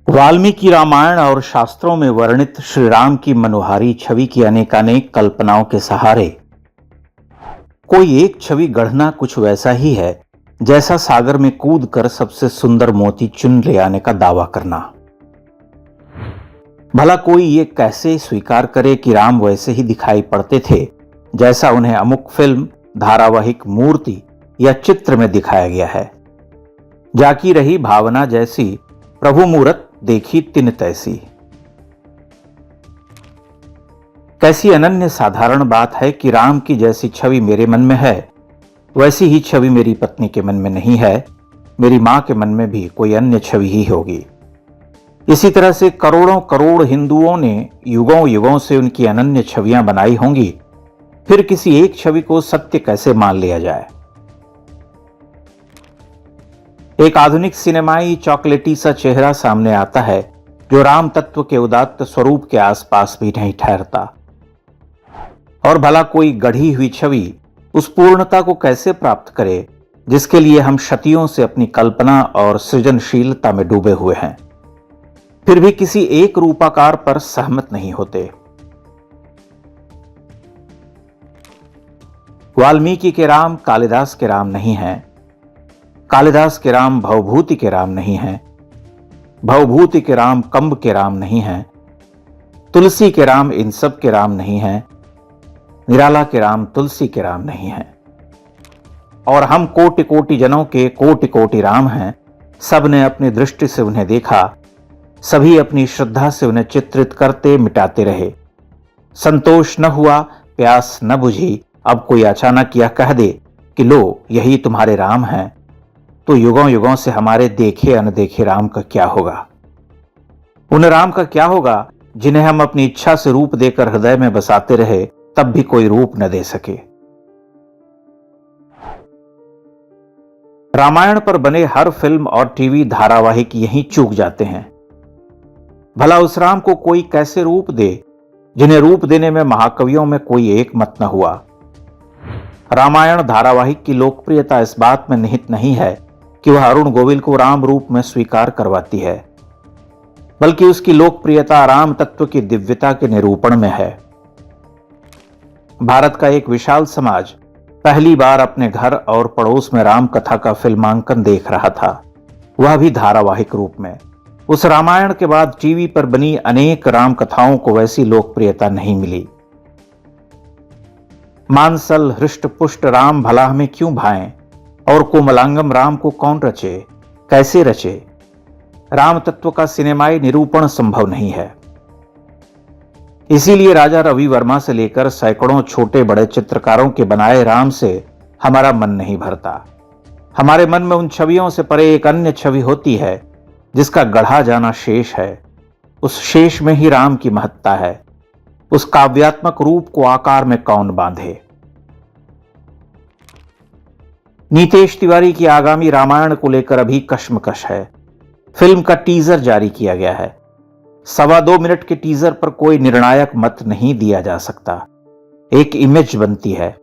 वाल्मीकि रामायण और शास्त्रों में वर्णित श्री राम की मनोहारी छवि की अनेकानेक कल्पनाओं के सहारे कोई एक छवि गढ़ना कुछ वैसा ही है जैसा सागर में कूदकर सबसे सुंदर मोती चुन ले आने का दावा करना। भला कोई ये कैसे स्वीकार करे कि राम वैसे ही दिखाई पड़ते थे जैसा उन्हें अमुक फिल्म, धारावाहिक, मूर्ति या चित्र में दिखाया गया है। जाकी रही भावना जैसी, प्रभु मूरत देखी तिन तैसी। कैसी अनन्य साधारण बात है कि राम की जैसी छवि मेरे मन में है वैसी ही छवि मेरी पत्नी के मन में नहीं है, मेरी मां के मन में भी कोई अन्य छवि ही होगी। इसी तरह से करोड़ों करोड़ हिंदुओं ने युगों युगों से उनकी अनन्य छवियां बनाई होंगी, फिर किसी एक छवि को सत्य कैसे मान लिया जाए। एक आधुनिक सिनेमाई चॉकलेटी सा चेहरा सामने आता है जो राम तत्व के उदात्त स्वरूप के आसपास भी नहीं ठहरता। और भला कोई गढ़ी हुई छवि उस पूर्णता को कैसे प्राप्त करे जिसके लिए हम शतियों से अपनी कल्पना और सृजनशीलता में डूबे हुए हैं, फिर भी किसी एक रूपाकार पर सहमत नहीं होते। वाल्मीकि के राम कालिदास के राम नहीं हैं, कालिदास के राम भवभूति के राम नहीं हैं, भवभूति के राम कंब के राम नहीं हैं, तुलसी के राम इन सब के राम नहीं हैं, निराला के राम तुलसी के राम नहीं हैं। और हम कोटि कोटि जनों के कोटि कोटि राम हैं। सब ने अपनी दृष्टि से उन्हें देखा, सभी अपनी श्रद्धा से उन्हें चित्रित करते मिटाते रहे। संतोष न हुआ, प्यास न बुझी, अब कोई अचानक यह कह दे कि लो यही तुम्हारे राम हैं, तो युगों युगों से हमारे देखे अनदेखे राम का क्या होगा। उन राम का क्या होगा जिन्हें हम अपनी इच्छा से रूप देकर हृदय में बसाते रहे, तब भी कोई रूप न दे सके। रामायण पर बने हर फिल्म और टीवी धारावाहिक यहीं चूक जाते हैं। भला उस राम को कोई कैसे रूप दे जिन्हें रूप देने में महाकवियों में कोई एक मत न हुआ। रामायण धारावाहिक की लोकप्रियता इस बात में निहित नहीं है कि वह अरुण गोविल को राम रूप में स्वीकार करवाती है, बल्कि उसकी लोकप्रियता राम तत्व की दिव्यता के निरूपण में है। भारत का एक विशाल समाज पहली बार अपने घर और पड़ोस में राम कथा का फिल्मांकन देख रहा था, वह भी धारावाहिक रूप में। उस रामायण के बाद टीवी पर बनी अनेक राम कथाओं को वैसी लोकप्रियता नहीं मिली। मानसल हृष्ट पुष्ट राम भला हमें क्यों भाएं, और कोमलांगम राम को कौन रचे, कैसे रचे। राम तत्व का सिनेमाई निरूपण संभव नहीं है। इसीलिए राजा रवि वर्मा से लेकर सैकड़ों छोटे बड़े चित्रकारों के बनाए राम से हमारा मन नहीं भरता। हमारे मन में उन छवियों से परे एक अन्य छवि होती है जिसका गढ़ा जाना शेष है। उस शेष में ही राम की महत्ता है। उस काव्यात्मक रूप को आकार में कौन बांधे। नीतेश तिवारी की आगामी रामायण को लेकर अभी कश्मकश है। फिल्म का टीजर जारी किया गया है। 2.25 मिनट के टीजर पर कोई निर्णायक मत नहीं दिया जा सकता। एक इमेज बनती है,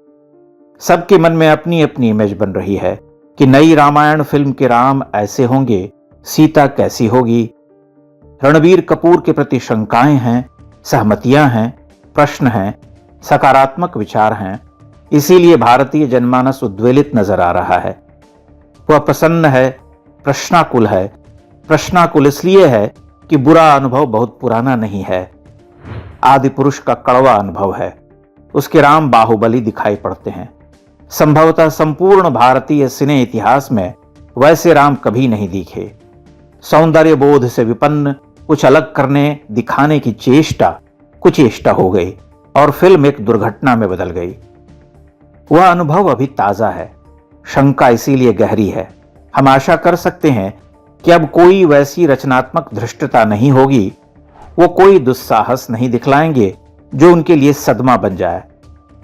सबके मन में अपनी अपनी इमेज बन रही है कि नई रामायण फिल्म के राम ऐसे होंगे, सीता कैसी होगी। रणबीर कपूर के प्रति शंकाएं हैं, सहमतियां हैं, प्रश्न हैं, सकारात्मक विचार हैं। इसीलिए भारतीय जनमानस उद्वेलित नजर आ रहा है। वह प्रसन्न है, प्रश्नाकुल है। प्रश्नाकुल इसलिए है कि बुरा अनुभव बहुत पुराना नहीं है। आदि पुरुष का कड़वा अनुभव है। उसके राम बाहुबली दिखाई पड़ते हैं। संभवतः संपूर्ण भारतीय सिने इतिहास में वैसे राम कभी नहीं दिखे। सौंदर्य बोध से विपन्न कुछ अलग करने दिखाने की चेष्टा कुचेष्टा हो गई और फिल्म एक दुर्घटना में बदल गई। वह अनुभव अभी ताजा है, शंका इसीलिए गहरी है। हम आशा कर सकते हैं कि अब कोई वैसी रचनात्मक धृष्टता नहीं होगी, वो कोई दुस्साहस नहीं दिखलाएंगे जो उनके लिए सदमा बन जाए।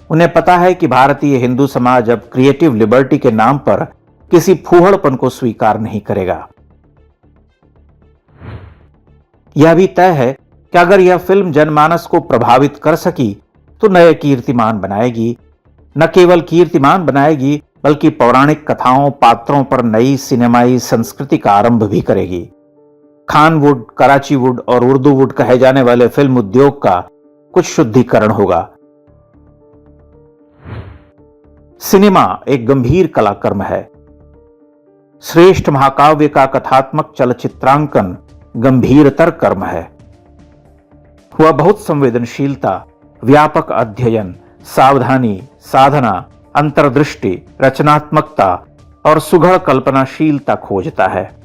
उन्हें पता है कि भारतीय हिंदू समाज अब क्रिएटिव लिबर्टी के नाम पर किसी फूहड़पन को स्वीकार नहीं करेगा। यह भी तय है कि अगर यह फिल्म जनमानस को प्रभावित कर सकी तो नए कीर्तिमान बनाएगी। न केवल कीर्तिमान बनाएगी बल्कि पौराणिक कथाओं, पात्रों पर नई सिनेमाई संस्कृति का आरंभ भी करेगी। खानवुड, कराचीवुड और उर्दूवुड कहे जाने वाले फिल्म उद्योग का कुछ शुद्धिकरण होगा। सिनेमा एक गंभीर कलाकर्म है। श्रेष्ठ महाकाव्य का कथात्मक चलचित्रांकन गंभीरतर कर्म है। वह बहुत संवेदनशीलता, व्यापक अध्ययन, सावधानी, साधना, अंतर्दृष्टि, रचनात्मकता और सुघड़ कल्पनाशीलता खोजता है।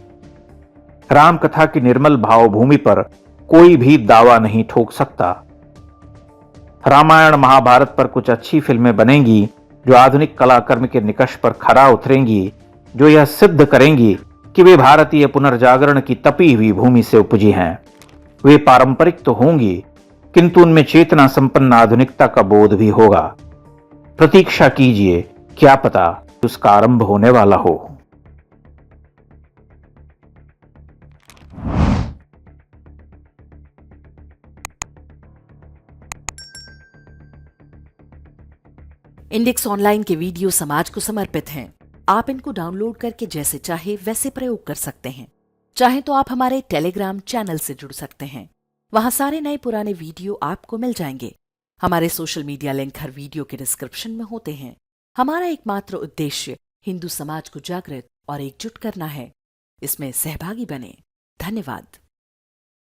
रामकथा की निर्मल भावभूमि पर कोई भी दावा नहीं ठोक सकता। रामायण महाभारत पर कुछ अच्छी फिल्में बनेंगी जो आधुनिक कलाकर्म के निकष पर खरा उतरेंगी, जो यह सिद्ध करेंगी कि वे भारतीय पुनर्जागरण की तपी हुई भूमि से उपजी हैं। वे पारंपरिक तो होंगी, किंतु उनमें चेतना संपन्न आधुनिकता का बोध भी होगा। प्रतीक्षा कीजिए, क्या पता उसका आरंभ होने वाला हो। इंडेक्स ऑनलाइन के वीडियो समाज को समर्पित हैं। आप इनको डाउनलोड करके जैसे चाहे वैसे प्रयोग कर सकते हैं। चाहे तो आप हमारे टेलीग्राम चैनल से जुड़ सकते हैं। वहां सारे नए पुराने वीडियो आपको मिल जाएंगे। हमारे सोशल मीडिया लिंक हर वीडियो के डिस्क्रिप्शन में होते हैं। हमारा एकमात्र उद्देश्य हिंदू समाज को जागृत और एकजुट करना है। इसमें सहभागी बने। धन्यवाद।